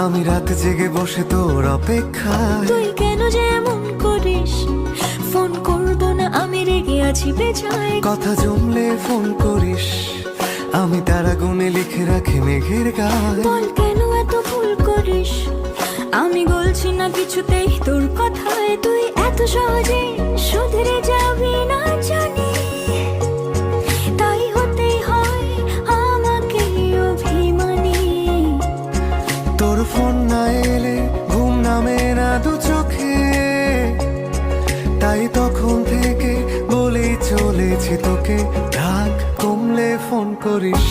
আমি রাত জেগে বসে তোর অপেক্ষায়। তুই কেন যে এমন করিস? ফোন করব না আমি, রেগে আছি বেজায়। কথা জমলে ফোন করিস, আমি তারা গুনে লিখে রাখি মেঘের গায়ে। বল কেন এত ভুল করিস? আমি বলছি না কিছুতেই তোর কথায়। তুই এত সহজে শুধরে যাবি না জানি, তাই হতেই হয় আমাকে অভিমানী। তোর ফোন না এলে ঘুম নামে না দু চোখে, তাই তখন থেকে বলেই চলেছি তোকে, রাগ কমলে ফোন করিস।